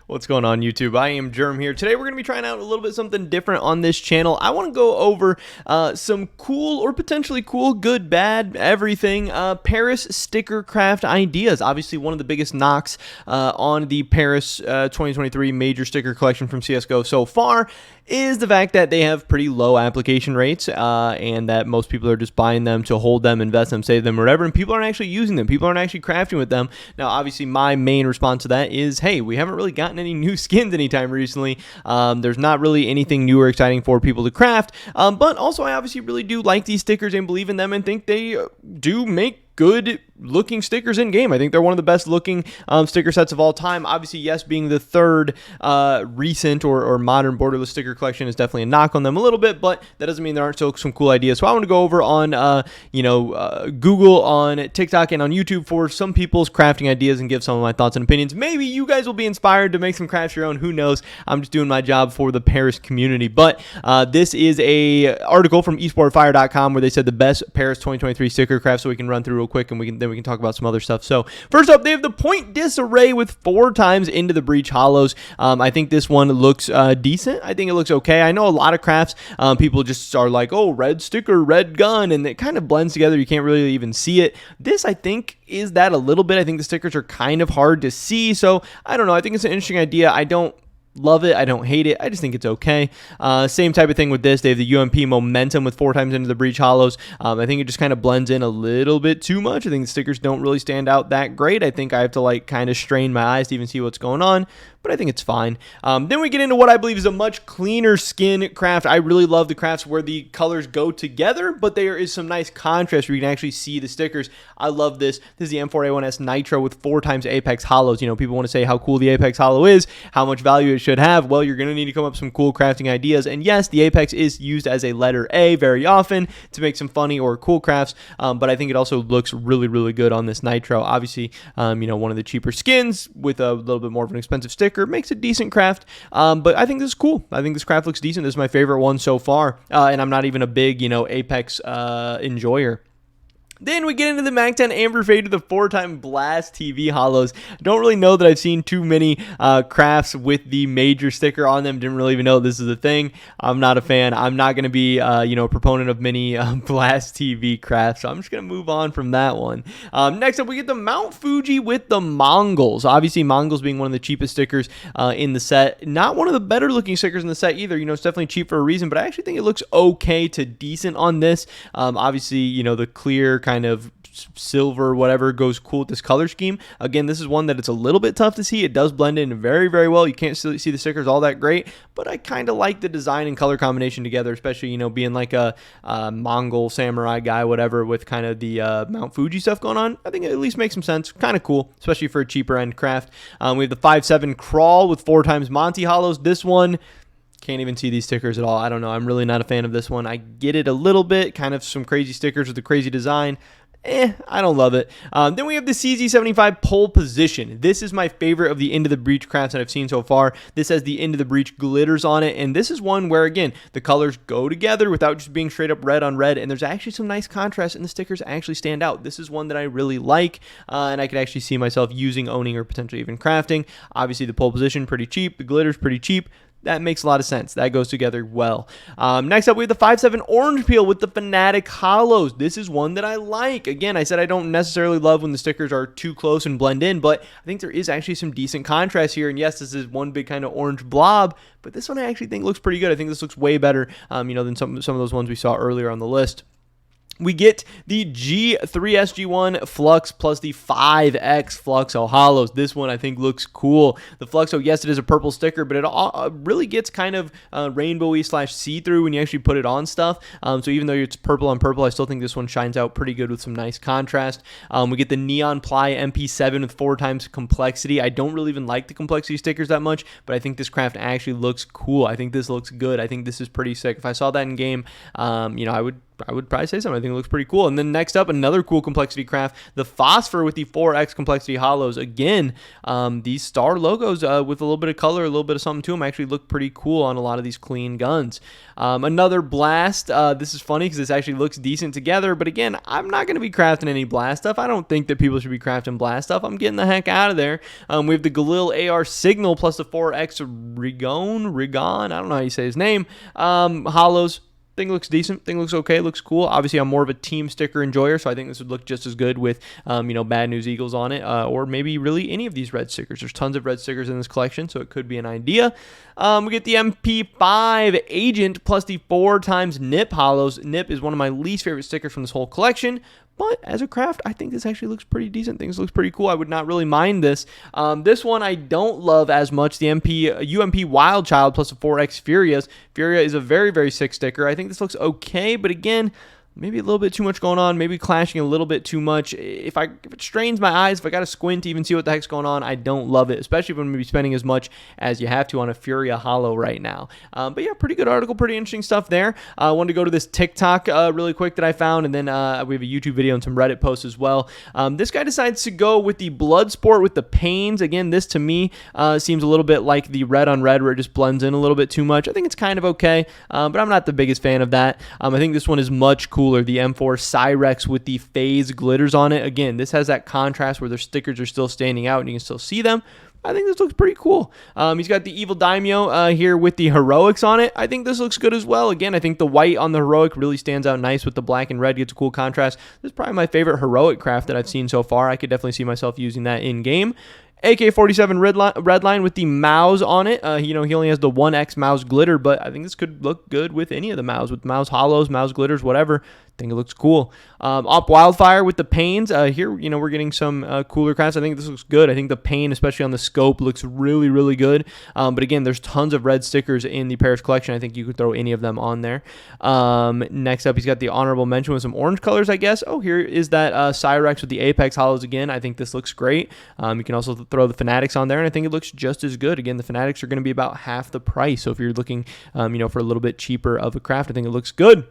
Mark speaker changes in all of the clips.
Speaker 1: What's going on, YouTube? I am Germ here. Today we're going to be trying out a little bit something different on this channel. I want to go over some cool or potentially cool, good, bad, everything Paris sticker craft ideas. Obviously, one of the biggest knocks on the Paris 2023 major sticker collection from CSGO so far is the fact that they have pretty low application rates and that most people are just buying them to hold them, invest them, save them, whatever, and people aren't actually using them. People aren't actually crafting with them. Now, obviously, my main response to that is, hey, we haven't really gotten any new skins anytime recently. There's not really anything new or exciting for people to craft, but also I obviously really do like these stickers and believe in them and think they do make good looking stickers in game. I think they're one of the best looking sticker sets of all time. Obviously, yes, being the third recent or modern borderless sticker collection is definitely a knock on them a little bit, but that doesn't mean there aren't still some cool ideas. So I want to go over on Google, on TikTok, and on YouTube for some people's crafting ideas and give some of my thoughts and opinions. Maybe you guys will be inspired to make some crafts your own. Who knows? I'm just doing my job for the Paris community. But this is a article from esportfire.com where they said the best Paris 2023 sticker craft, so we can run through real quick and we can talk about some other stuff. So first up, they have the Point Disarray with 4 times Into the Breach hollows. I think this one looks decent. I think it looks okay. I know a lot of crafts, people just are like, oh, red sticker, red gun, and it kind of blends together. You can't really even see it. This, I think, is that a little bit. I think the stickers are kind of hard to see, so I don't know. I think it's an interesting idea. I don't love it. I don't hate it. I just think it's okay. Same type of thing with this. They have the UMP Momentum with 4 times Into the Breach hollows. I think it just kind of blends in a little bit too much. I think the stickers don't really stand out that great. I think I have to like kind of strain my eyes to even see what's going on, but I think it's fine. Then we get into what I believe is a much cleaner skin craft. I really love the crafts where the colors go together, but there is some nice contrast where you can actually see the stickers. I love this. This is the M4A1S Nitro with 4 times Apex hollows. You know, people want to say how cool the Apex hollow is, how much value it should have. Well, you're going to need to come up with some cool crafting ideas. And yes, the Apex is used as a letter A very often to make some funny or cool crafts, but I think it also looks really, really good on this Nitro. Obviously, one of the cheaper skins with a little bit more of an expensive sticker makes a decent craft, but I think this is cool. I think this craft looks decent. This is my favorite one so far, and I'm not even a big, Apex enjoyer. Then we get into the MAC-10 Amber Fade with the 4-time Blast TV hollows. I don't really know that I've seen too many crafts with the major sticker on them. Didn't really even know this is a thing. I'm not a fan. I'm not going to be, a proponent of many Blast TV crafts, so I'm just going to move on from that one. Next up, we get the Mount Fuji with the Mongols. Obviously, Mongols being one of the cheapest stickers in the set. Not one of the better looking stickers in the set either. It's definitely cheap for a reason, but I actually think it looks okay to decent on this. Obviously, the clear kind of silver whatever goes cool with this color scheme. Again, this is one that it's a little bit tough to see. It does blend in very, very well. You can't see the stickers all that great, but I kind of like the design and color combination together, especially being like a Mongol samurai guy, whatever, with kind of the Mount Fuji stuff going on. I think it at least makes some sense. Kind of cool, especially for a cheaper end craft. We have the 5.7 Crawl with 4 times Monty hollows. This one, can't even see these stickers at all. I don't know. I'm really not a fan of this one. I get it a little bit. Kind of some crazy stickers with a crazy design. I don't love it. Then we have the CZ75 Pole Position. This is my favorite of the Into the Breach crafts that I've seen so far. This has the Into the Breach glitters on it, and this is one where, again, the colors go together without just being straight up red on red, and there's actually some nice contrast, and the stickers actually stand out. This is one that I really like, and I could actually see myself using, owning, or potentially even crafting. Obviously, the Pole Position, pretty cheap. The glitter's pretty cheap. That makes a lot of sense. That goes together well. Next up, we have the 5.7 Orange Peel with the Fnatic hollows. This is one that I like. Again, I said I don't necessarily love when the stickers are too close and blend in, but I think there is actually some decent contrast here. And yes, this is one big kind of orange blob, but this one I actually think looks pretty good. I think this looks way better, than some of those ones we saw earlier on the list. We get the G3SG1 Flux plus the 5X Fluxo hollows. This one I think looks cool. The Fluxo, yes, it is a purple sticker, but it really gets kind of rainbowy / see-through when you actually put it on stuff. So even though it's purple on purple, I still think this one shines out pretty good with some nice contrast. We get the Neon Ply MP7 with 4 times complexity. I don't really even like the complexity stickers that much, but I think this craft actually looks cool. I think this looks good. I think this is pretty sick. If I saw that in game, I would I would probably say something. I think it looks pretty cool. And then next up, another cool complexity craft, the Phosphor with the 4X complexity hollows. Again, these star logos with a little bit of color, a little bit of something to them actually look pretty cool on a lot of these clean guns. Another Blast. This is funny because this actually looks decent together. But again, I'm not going to be crafting any Blast stuff. I don't think that people should be crafting Blast stuff. I'm getting the heck out of there. We have the Galil AR Signal plus the 4X Rigon. I don't know how you say his name. Hollows. Thing looks decent. Thing looks okay. Looks cool. Obviously, I'm more of a team sticker enjoyer, so I think this would look just as good with, Bad News Eagles on it, or maybe really any of these red stickers. There's tons of red stickers in this collection, so it could be an idea. We get the MP5 Agent plus the 4x Nip hollows. Nip is one of my least favorite stickers from this whole collection. But as a craft, I think this actually looks pretty decent. Things looks pretty cool. I would not really mind this. This one I don't love as much. The UMP Wild Child plus the 4X Furias. Furia is a very, very sick sticker. I think this looks okay, but again, maybe a little bit too much going on, maybe clashing a little bit too much. If it strains my eyes, if I got to squint to even see what the heck's going on, I don't love it, especially if I'm going to be spending as much as you have to on a Furia Hollow right now. But yeah, pretty good article, pretty interesting stuff there. I wanted to go to this TikTok really quick that I found, and then we have a YouTube video and some Reddit posts as well. This guy decides to go with the Bloodsport with the Pains. Again, this to me seems a little bit like the red on red where it just blends in a little bit too much. I think it's kind of okay, but I'm not the biggest fan of that. I think this one is much cooler. The M4 Cyrex with the phase glitters on it. Again, this has that contrast where their stickers are still standing out and you can still see them. I think this looks pretty cool. He's got the Evil Daimyo here with the heroics on it. I think this looks good as well. Again, I think the white on the heroic really stands out nice with the black and red. Gets a cool contrast. This is probably my favorite heroic craft that I've seen so far. I could definitely see myself using that in game. AK-47 Redline with the Mouse on it. He only has the 1X Mouse glitter, but I think this could look good with any of the Mouse, with Mouse hollows, Mouse glitters, whatever. I think it looks cool. Op Wildfire with the Pains. Here, we're getting some cooler crafts. I think this looks good. I think the Pain, especially on the scope, looks really, really good. But again, there's tons of red stickers in the Paris collection. I think you could throw any of them on there. Next up, he's got the honorable mention with some orange colors, I guess. Oh, here is that Cyrex with the Apex hollows again. I think this looks great. You can also throw the Fanatics on there, and I think it looks just as good. Again, the Fanatics are going to be about half the price. So if you're looking, for a little bit cheaper of a craft, I think it looks good.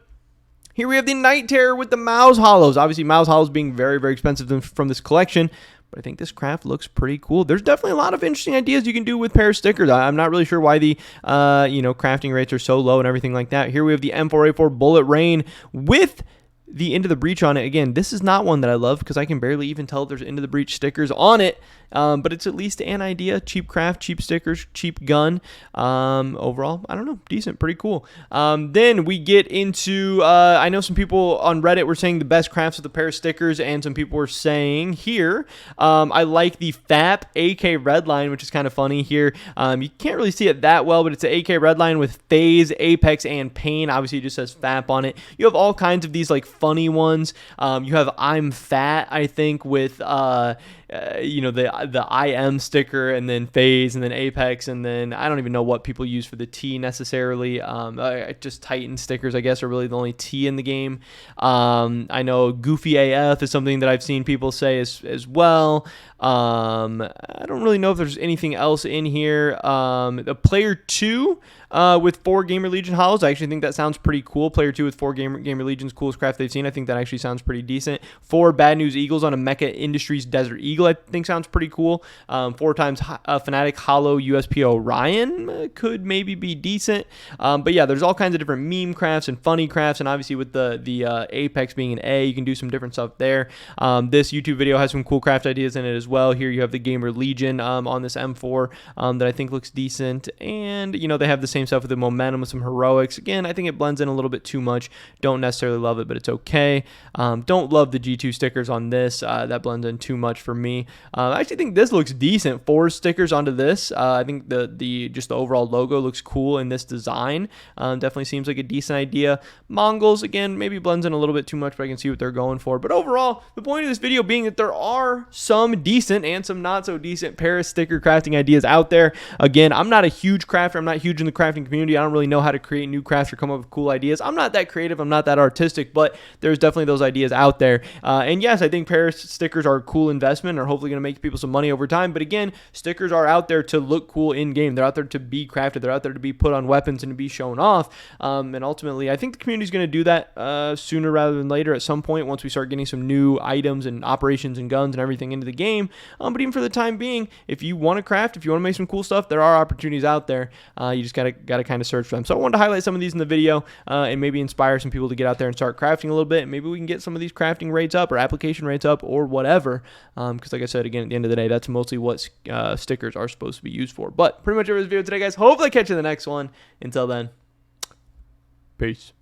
Speaker 1: Here we have the Night Terror with the Mouse hollows. Obviously, Mouse hollows being very, very expensive from this collection, but I think this craft looks pretty cool. There's definitely a lot of interesting ideas you can do with Paris stickers. I'm not really sure why the, crafting rates are so low and everything like that. Here we have the M4A4 Bullet Rain with the Into the Breach on it. Again, this is not one that I love because I can barely even tell if there's Into the Breach stickers on it. But it's at least an idea. Cheap craft, cheap stickers, cheap gun. Overall, I don't know. Decent, pretty cool. Then we get into, I know some people on Reddit were saying the best crafts with the Paris stickers, and some people were saying here, I like the FAP AK Redline, which is kind of funny here. You can't really see it that well, but it's an AK Redline with Phase, Apex, and Pain. Obviously, it just says FAP on it. You have all kinds of these like funny ones. You have I'm Fat, I think, with the IM sticker, and then Phase, and then Apex, and then I don't even know what people use for the T necessarily. Just Titan stickers, I guess, are really the only T in the game. I know Goofy AF is something that I've seen people say as well. I don't really know if there's anything else in here. The Player 2 with 4 Gamer Legion hollows. I actually think that sounds pretty cool. Player 2 with 4 Gamer Legion's coolest craft they've seen. I think that actually sounds pretty decent. 4 Bad News Eagles on a Mecha Industries Desert Eagle, I think sounds pretty cool. 4 times Fnatic Hollow USP Orion could maybe be decent. But yeah, there's all kinds of different meme crafts and funny crafts, and obviously with the Apex being an A, you can do some different stuff there. This YouTube video has some cool craft ideas in it as well. Here you have the Gamer Legion on this M4 that I think looks decent, and they have the same stuff with the Momentum with some heroics. Again, I think it blends in a little bit too much. Don't necessarily love it, but it's okay. Don't love the G2 stickers on this. That blends in too much for me. I actually think this looks decent. 4 stickers onto this. I think the overall logo looks cool in this design. Definitely seems like a decent idea. Mongols, again, maybe blends in a little bit too much, but I can see what they're going for. But overall, the point of this video being that there are some decent and some not so decent Paris sticker crafting ideas out there. Again, I'm not a huge crafter. I'm not huge in the crafting community. I don't really know how to create new crafts or come up with cool ideas. I'm not that creative. I'm not that artistic, but there's definitely those ideas out there. And yes, I think Paris stickers are a cool investment. and are hopefully going to make people some money over time. But again, stickers are out there to look cool in game. They're out there to be crafted. They're out there to be put on weapons and to be shown off. And ultimately, I think the community is going to do that sooner rather than later at some point once we start getting some new items and operations and guns and everything into the game. But even for the time being, if you want to craft, if you want to make some cool stuff, there are opportunities out there. You just gotta kind of search for them. So I wanted to highlight some of these in the video and maybe inspire some people to get out there and start crafting a little bit. Maybe we can get some of these crafting rates up or application rates up or whatever. Because like I said, again, at the end of the day, that's mostly what stickers are supposed to be used for. But pretty much every video today, guys. Hopefully I catch you in the next one. Until then, peace.